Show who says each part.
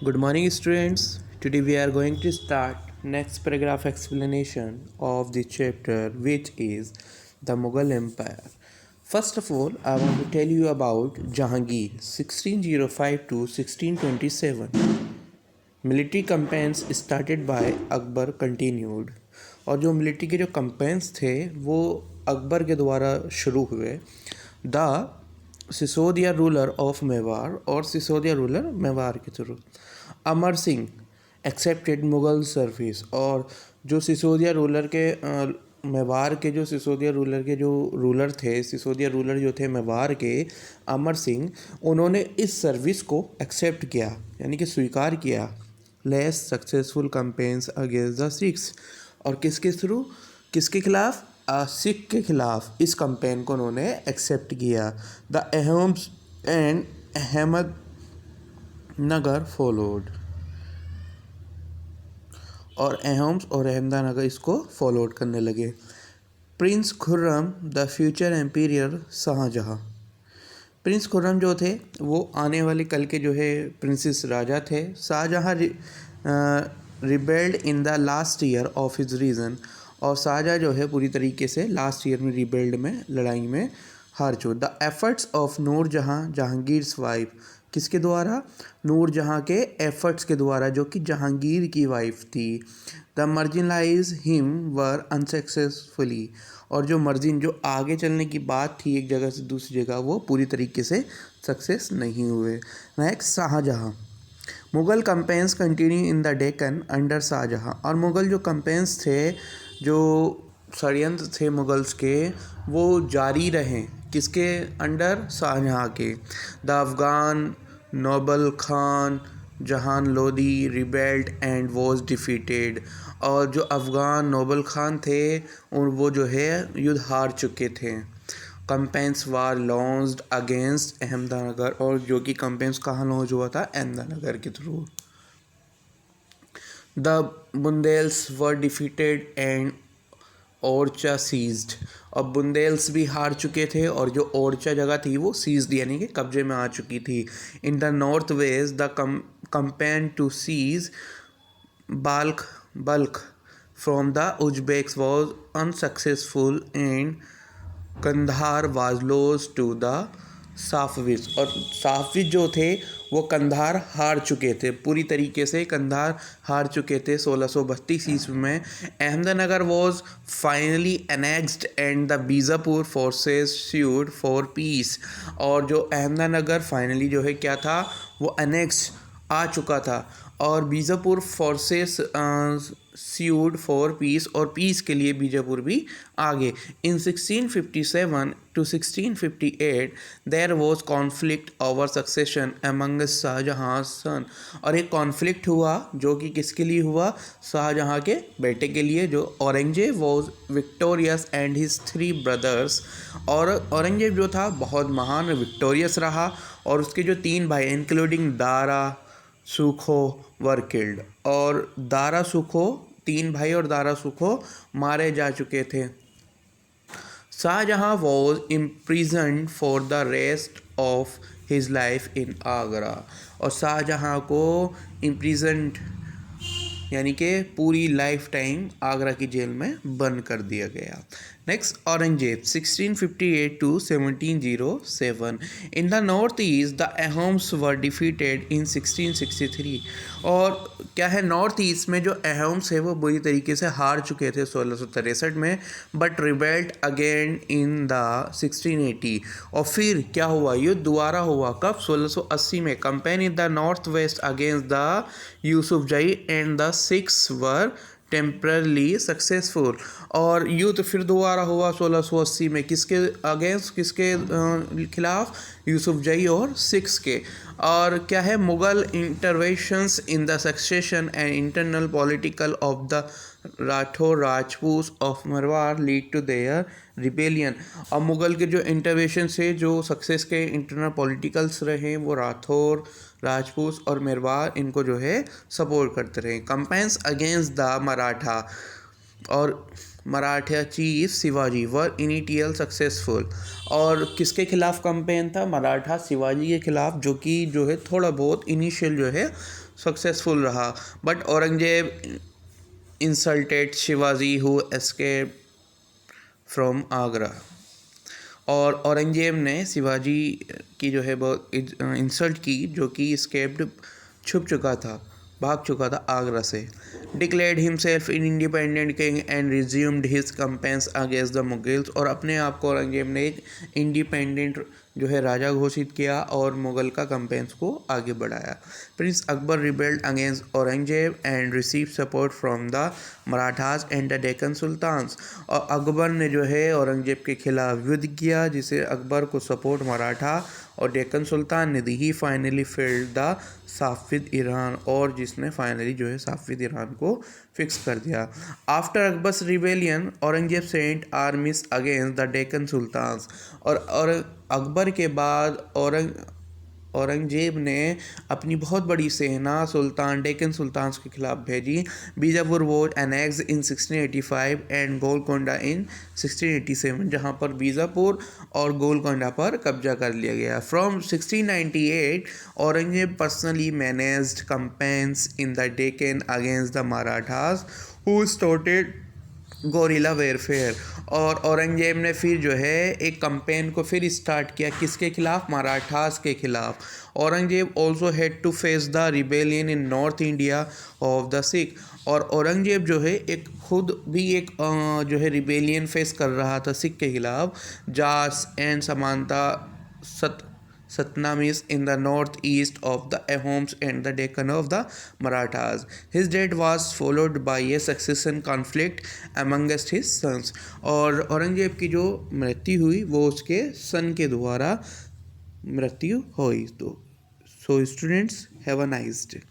Speaker 1: Good morning, students. Today we are going to start next paragraph explanation of the chapter, which is the Mughal Empire. First of all, I want to tell you about Jahangir, 1605 to 1627. Military campaigns started by Akbar continued. और जो military के जो campaigns थे वो अकबर के द्वारा शुरू हुए। The Sisodia ruler of Mewar, और सिसोदिया रूलर मेवाड़ के through. Amar Singh accepted Mughal service, और जो सिसोदिया रूलर के मेवाड़ के जो सिसोदिया रूलर के जो रूलर थे, सिसोदिया रूलर जो थे मेवाड़ के, अमर सिंह, उन्होंने इस सर्विस को एक्सेप्ट किया, यानी कि स्वीकार किया। Less successful campaigns against the Sikhs, और किसके थ्रू, किसके खिलाफ, सिख के खिलाफ इस कैंपेन को उन्होंने एक्सेप्ट किया। The Ahoms and Ahmadnagar followed, और अहम्स और अहमदनगर इसको फॉलोड करने लगे। Prince Khurram the future emperor Shahjahan, prince Khurram जो थे वो आने वाले कल के जो है प्रिंसेस राजा थे। Shah Jahan rebelled in the last year of his reign, और शाहजहाँ जो है पूरी तरीके से लास्ट ईयर में रिबेल्ड में, लड़ाई में हार चुके। द एफर्ट्स ऑफ नूर जहाँ, जहांगीर्स वाइफ, किसके द्वारा, नूर जहाँ के एफर्ट्स के द्वारा, जो कि जहांगीर की वाइफ थी। The marginalise him were unsuccessfully, और जो मर्जिन, जो आगे चलने की बात थी एक जगह से दूसरी जगह, वो पूरी तरीके से सक्सेस नहीं हुए। Next, Shah Jahan. Mughal campaigns continue in the Deccan under Shah Jahan, और मुग़ल जो कैंपेन्स थे, जो षड्यंत्र थे मुग़ल्स के, वो जारी रहे किसके अंडर, शाहजहाँ के। द अफ़गान नोबल खान जहान Lodi rebelled and was defeated, और जो अफ़गान नोबल खान थे और वो जो है युद्ध हार चुके थे। कैंपेन्स वार लॉन्च्ड अगेंस्ट अहमदनगर, और जो कि कैंपेन्स कहाँ लॉन्च हुआ था, अहमदनगर के through. The Bundelas were defeated and Orchha seized, और बुंदेल्स भी हार चुके थे, और जो ओरछा जगह थी वो सीज्ड यानी कि कब्जे में आ चुकी थी। In the north west the campaign to seize Balkh from the Uzbeks was unsuccessful and Kandahar was lost to the Safavids, और साफविज जो थे वो कंधार हार चुके थे, पूरी तरीके से कंधार हार चुके थे 1632 ईस्वी में। Ahmednagar was finally annexed and the Bijapur forces sued for peace, और जो अहमदनगर फाइनली जो है क्या था, वो एनेक्स आ चुका था, और Bijapur forces sued for peace, और पीस के लिए बीजापुर भी आगे। In 1657 to 1658 there was conflict over succession among Shahjahan son, और एक कॉन्फ्लिक्ट हुआ जो कि किसके लिए हुआ, शाहजहाँ के बेटे के लिए, जो Aurangzeb was victorious and his 3 brothers, और औरंगजेब जो था बहुत महान विक्टोरियस रहा, और उसके जो 3 भाई इंक्लूडिंग दारा सुखो वर किल्ड, और दारा सुखो, 3 भाई और दारा सुखो मारे जा चुके थे। Shah Jahan was imprisoned for the rest of his life in Agra, और शाहजहाँ को इम्प्रिजन्ड यानी कि पूरी लाइफ टाइम आगरा की जेल में बंद कर दिया गया। Next, Aurangzeb 1658 to 1707। In the north east the Ahoms were defeated इन 1663, और क्या है, नॉर्थ ईस्ट में जो अहोम्स है वो बुरी तरीके से हार चुके थे 1663 में, बट रिबेल्ट अगेन इन द 1680, और फिर क्या हुआ, युद्ध दोबारा हुआ, कब, 1680 में। Campaign in the north waste against the Yousafzai and the Sikhs were temporarily successful, और युद्ध फिर दोबारा हुआ 1680 में, किसके अगेंस्ट, किसके खिलाफ, यूसुफजई और सिख्स के। और क्या है, Mughal interventions in the succession and internal political of the Rathore Rajput of मरवार लीड टू देयर रिबेलियन, और मुग़ल के जो इंटरवेंशन से जो सक्सेस के इंटरनल पॉलिटिकल्स रहे वो राठौर राजपूत और मेरवार इनको जो है सपोर्ट करते रहे। कैंपेन्स अगेंस्ट द मराठा, और मराठा चीफ शिवाजी वर इनिशियल सक्सेसफुल, और किसके खिलाफ कैंपेन था, मराठा शिवाजी के खिलाफ, जो कि जो है थोड़ा बहुत इनिशियल जो है सक्सेसफुल रहा, but Aurangzeb insulted Shivaji who escaped from Agra. और औरंगजेब ने शिवाजी की जो है बहुत इंसल्ट की, जो कि एस्केप्ड छुप चुका था, भाग चुका था आगरा से। Declared himself in independent king and resumed his campaigns against the Mughals. और अपने आप को औरंगजेब ने एक इंडिपेंडेंट जो है राजा घोषित किया और मुगल का कैंपेन्स को आगे बढ़ाया। Prince Akbar rebelled against Aurangzeb and receive support from the Marathas and the Deccan sultans. और अकबर ने जो है औरंगजेब के खिलाफ युद्ध किया, जिसे अकबर को सपोर्ट मराठा और डेक्कन सुल्तान ने दी। ही फाइनली फेल्ड द साफिद ईरान, और जिसने फाइनली जो है साफिद ईरान को फिक्स कर दिया। After Akbar's rebellion Aurangzeb sent armies against the Deccan sultans. और अकबर के बाद औरंगजेब ने अपनी बहुत बड़ी सेना सुल्तान डेक्कन सुल्तान्स के खिलाफ भेजी। Bijapur was annexed in 1685 and Golconda in 1687, जहां पर बीजापुर और गोलकोंडा पर कब्जा कर लिया गया। From 1698 Aurangzeb personally managed campaigns in the Deccan against the Marathas who started guerrilla warfare. और औरंगजेब ने फिर जो है एक कैंपेन को फिर स्टार्ट किया, किसके खिलाफ? मराठास के खिलाफ। Aurangzeb also had to face the rebellion in North India of the Sikh. और औरंगजेब जो है एक खुद भी एक जो है रिबेलियन फेस कर रहा था सिख के खिलाफ। जास एंड समानता Satnamis in the northeast of the Ahoms and the Deccan of the Marathas. His death was followed by a succession conflict amongst his sons. और औरंगजेब की जो मृत्यु हुई वो उसके सन के द्वारा मृत्यु हुई। तो so students, have a nice day.